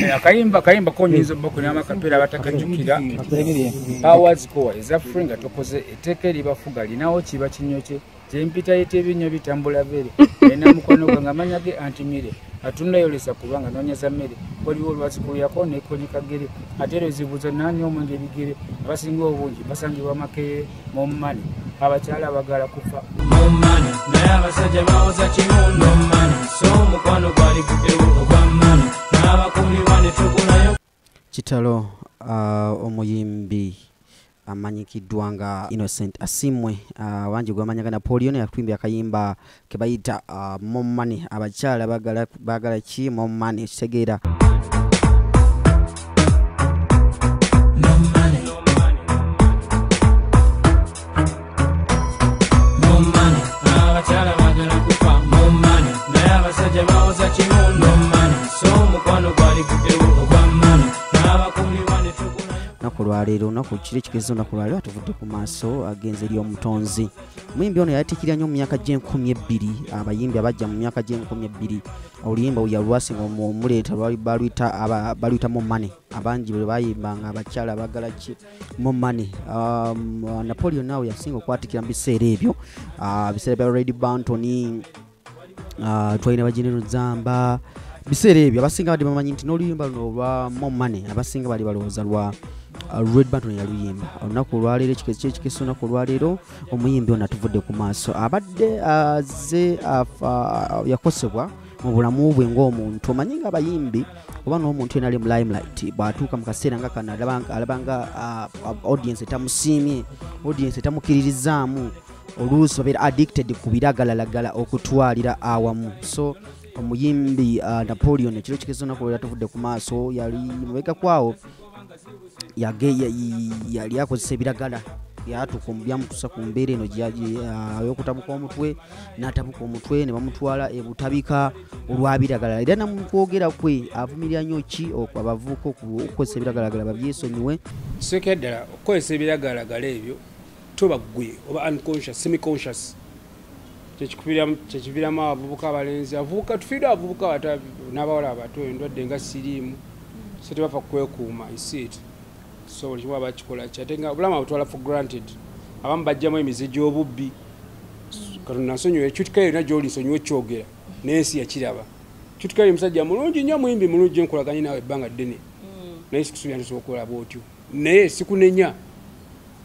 Akayimba konyiza mbako nyama kapera batakajukira Powers Core is Africa tokoze eteke libafuga linawo kiba kinyoche Jempita yete binyo bitambula vere ena mukono gangamanyage antimire atunda yolesa kubanga nonyeza mere koli olwasiku yakone konikagere atero zibuzo nani omwenge bigire basinga obungi basangibwa make momani abakyala bagala kufa momani naye abasajja bawoza kimundo momani so mukwano gwali kupewo ogwamani n'abakumi wane tukulayo kitalo omuyimbi amanyikiddwa nga Innocent Asimwe wanji gwamanyaga Napoleon Afude akayimba kebayita momani abakyala bagala ki momani kitegeera nakulwalero nakukiri kigezo nakulwalero atuvudde ku maaso agenze eri omutonzi muyimbi ono yatikirya nnyo mu myaka g'12 abayimbi abajja mu myaka g'12 oluyimba yalwasinga omuleeta baluyita momani abangi bwe bayimbanga abakyala bagala ki momani Napoleon nawe yasinga okwatikira mu biseera ebyo biseera bya Red Bantoni twalina bagenero Zamba biseera ebyo abasinga badde bamanyi nti n'oluyimba luno olwa momani abasinga bali balowooza lwa Red Button yaluyimba olunaku olwaleero ekikeso olunaku olwaleero omuyimbi ono atuvudde ku maaso abadde aze yakosebwa mu bulamu bwe ng'omuntu omanyi nga abayimbi oba n'omuntu yena ali mu limelight bw'atuuka mu kaseera nga kano alabanga audience etamusiimye audience etamukiririzaamu oluusi babeera addicted ku biragalalagala okutwalira awamu so omuyimbi Napoleon ekiro kikeso olunaku olwaleero atuvudde ku maaso yali mubega kwawo yali akozesa ebiragala yatuuka byamutuusa ku mbeera eno y'okutabuka omutwe n'atabuka omutwe ne bamutwala ebutabika olwabiragala era namukwogera kwe avumirira nnyo ki abavubuka okukozesa ebiragalagala babyesonyiwe soka ddala okukozesa ebiragalagala ebyo toba ggwe oba unconscious semi-conscious kyekiviramu abavubuka abalenzi avubuka tufiirwa abavubuka n'abawala abato endwadde nga siriimu so tebafa kwekuuma isiiti so buli kimu abakikola kyatenga obulamu abutwala for granted abamu bajjamu emize gy'obubbi katonda nsonyiwa ekyutika yonna gy'oli nsonyiwa ekyogera n'ensi yakiraba kyutika yo musajja mulungi nnyo muyimbi mulungi nkolaganye naawe ebbanga ddene naye sikusuubira nti osobola okulaba otyo naye sikunenya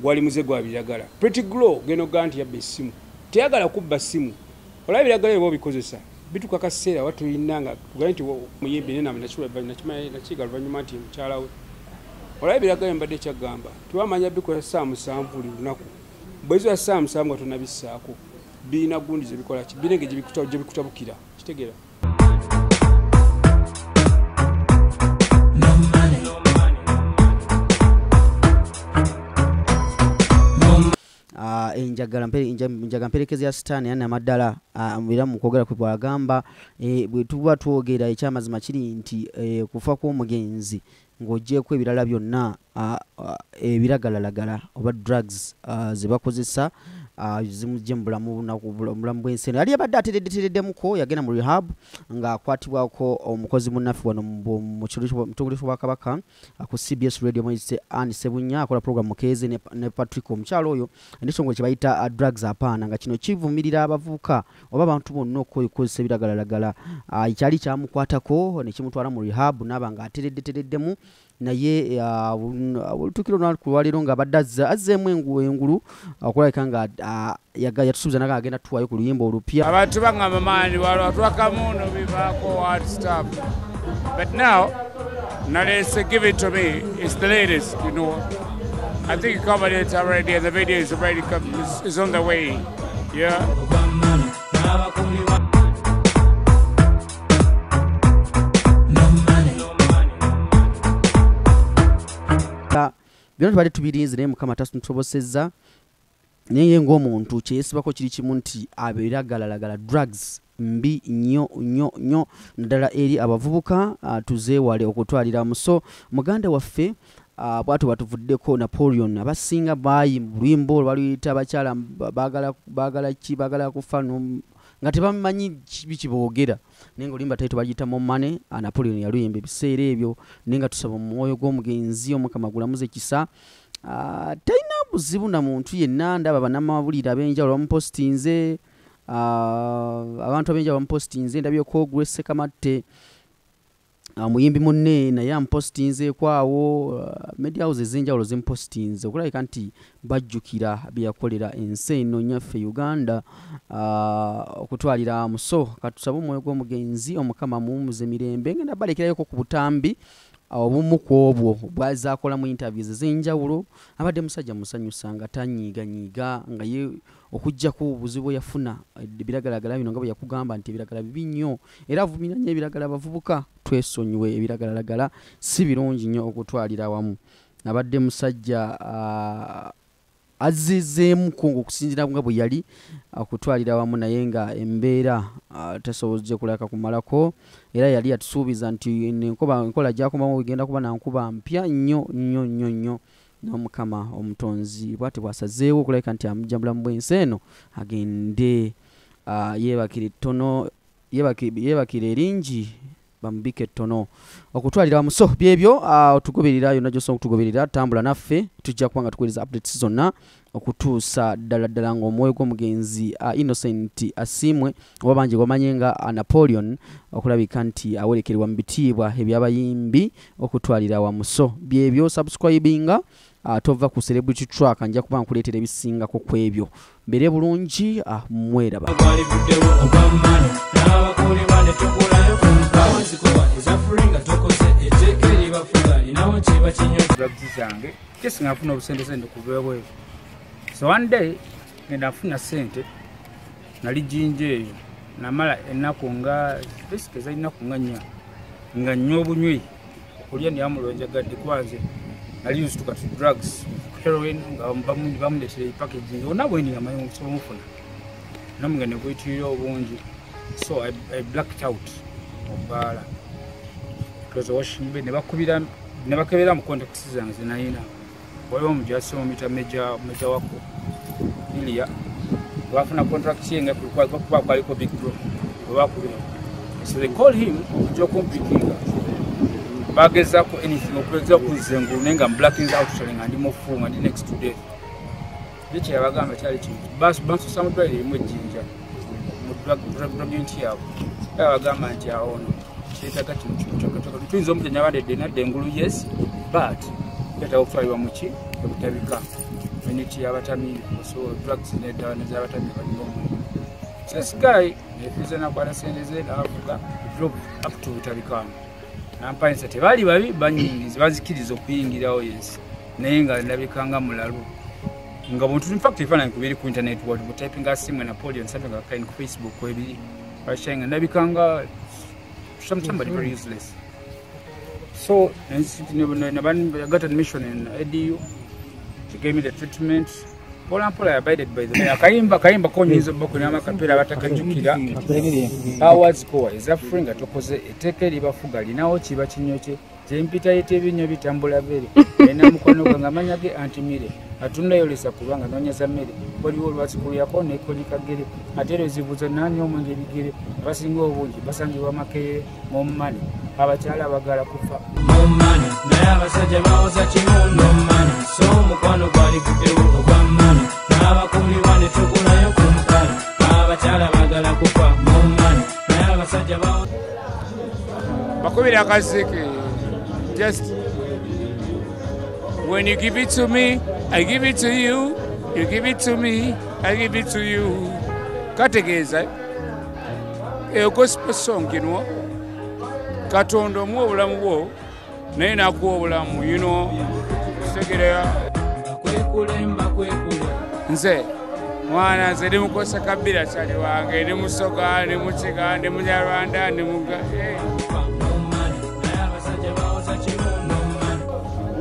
gwali muze gwa biragala pretty glow geno gaa nti yabba essimu teyagala kubba ssimu olaba ebiragala ebyo obikozesa bituuka kaseera watulina nga tugaye nti muyimbi nakiga luvannyuma nti mukyala we olaba ebiragala mbadde kyagamba tubamanya bikola saa 7 buli lunaku bwezo saa 7 nga tonabissaako birina gundi zebikola ki birenge gye bikutabukira kitegeera enjagala mperekezi ya sitaani yana amaddala era mu kwogera kwe bwagamba bwe tuba twogera ekyamazima kiri nti kufa kw'omugenzi ng'oggyeko ebirala byonna ebiragalalagala oba drugs ze bakozesa zimujje mu bulamu bw'ensi eno yali abadde atereddemuko yagenda mu rehab ng'akwatibwako omukozi munnaffe wano mu kitongole ky'Obwakabaka ku CBS radio mwezi Anne Sebunya akola program Mukeeze ne Patrick omukyalo oyo n'ekitongole kye bayita drugs apaana nga kino kivumirira abavubuka oba abantu bonna okukozesa ebiragalalagala kyali kyamukwatako ne kimutwala mu rehab n'aba nga atereddemu naye olutukiro lwaliro nga abadde azzeemu engulu okulabika nga yatusuubiza naga agenda tuwayo ku luyimba olupya abantu bangamba maani walwatwakamuno bivaako hard stuff but now nalese give it to me it's the latest you know I think you covered it already and the video is already is on the way yeah byonna tubadde tubirinze naye mukama tatusobosezza naye ng'omuntu kyeyesibako kiri kimu nti abiragalalagala drugs mbi nnyo naddala eri abavubuka tuzeewale okutwaliramu so muganda waffe bwatu batuvuddeko Napoleon abasinga bayi mu lwimbo lwaluyita abakyala baagala kufa nga tebamanyi biki boogera naye nga olimba taito bagiyita Momane Napoleon yaluyimba ebiseera ebyo naye nga tusaba omwoyo gw'omugenzi Omukama gulamuze ekisa talina buzibu na muntu yenna ndaba bannamawulire ab'enjawulo bamupostinze abantu ab'enjawulo bamupostinze ndabyeko Grace Sekamatte muyimbi munne naye amupostinzeeko awo media houses ez'enjawulo zimupostinze okulabika nti bajjukira bye yakolera ensi eno nyaffe Uganda okutwalira muso katusabe omwoyo gw'omugenzi Omukama muwumuze mirembe ngenda balekerayo ku butambi obumu ku obwo bwazakola mu interviews ez'enjawulo abadde musajja musanyusa nga tanyiiganyiiga nga ye okujjako obuzibu yafuna ebiragalagala bino nga bwe yakugamba nti ebiragala bibi nnyo era avumira nnyo ebiragala bavubuka twesonyiwe ebiragalagala si birungi nnyo okutwalira wamu abadde musajja azizzeemuko ng'okusinziira nga bwe yali okutwalira wamu naye nga embeera tasobozze kulaka kumalako era yali yatusuubiza nti enkola gyakomawo egenda kuba nankuba mpya nnyo nnyo nnyo nnyo n'Omukama omutonzi bw'ati bwasazeewo okulabika nti amujja bulamu bw'ensi eno agende yeebakire ttono yeebakire eringi bamubike ettono okutwalira muso byebyo otugoberera yonna gy'osobola okutugoberera tambula naffe tujja kuba nga tukuweereza updates zonna okutuusa ddala ng'omwoyo gw'omugenzi Innocent asiimwe oba bangi bamanye nga Napoleon okulabika nti awerekerwa mu bitiibwa eby'abayimbi okutwalira wamuso byebyo subscribinga tova ku celebrity track nja kuba nkuleetera ebisingako ku ebyo mbere bulungi mweraba So one day nafuna sente nali jinja eyo namala ennaku nga bisikeza ennaku nga nnyo obunywi okulya niyamulonjagadde kwanze nali used to cut drugs heroin nga bamuleetera packaging yonna bwendi amanyi okusobola omufuna namuga ne bwetirira obungi so I blacked out obbaala because washing bay ne bakebera mu contacts zange zenalina waliwo omujasi omuyita meja wako Ilia wafuna contract yenga kuba kwaliko big group webakubira so they call him okujja kumpikinga bagezako anything okweza kuzengulu nenga blacking out selling andi mofunga ndi next to death bichi yabagamba cyali kintu baso samudwali rimwe jinja mu drug yabo yabagamba nti aono kitaka kintu tuinzo omutenya badde na dengulu yes but yata okutwalibwa muki okutabika miniti yabatamiri so drugs nedda nezabatamiri balimo so this guy nefiza nakwata sendeze avuga drop up to butabikano nampanisa tebali babi banyingizi bazikiriza okuyingirawo yes naye nga ndabikanga mulalu nga buntu in fact ifana kubiri ku internet what typing asimu Napoleon something like kind Facebook ko ebiri bashenga ndabikanga somebody very useless. So I got admission in EDU. She gave me the treatment. Pola I abided by the Kaimba konyizo boko nyama kapera batakajukira. Awards ko is offering atokoze eteke libafuga linawo kiba kinyoche. Jempita yetebinyo bitambula bere. Ena mukono gangamanya ge antimire. Atunda yolesa kubanga nonyeza mere. Boli olwasikulu yako neko likagere. Atero zibuzo nani omonje bigere. Basinga obungi basangibwa makeye Omumani. Abakyala bagala kufa Omumani naye abasajja bawoza kimundo Omumani so mukwano gwali kutewo ogwamani n'abakumi bane tugulayo ku mukala abakyala bagala kufa Omumani naye abasajja bawoza bakubira akaseke just when you give it to me I give it to you you give it to me I give it to you kategeeza gospel song kinwo Katondo omuwa obulamu bwo naye nakuwa obulamu segerea nze mwana nze ndi mukosa kabira kyali wange ndi musoga ndi mukiga ndi munyarwanda ndi muga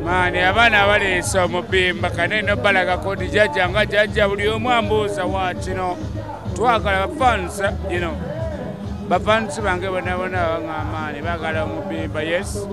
mani abaana abaleesa omubimba kaneno balaga kodi jajja nga jajja buli omu ambuuza wakino twagala bafansa Bafansi bange bona bangamani bagala omubimba yes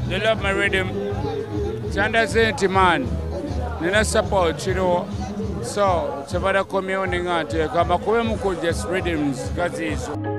they love my rhythm Chanda senti man nina support So, kyebalakomyewo ne nga nteeka bakube mu just rhythms gaziizo.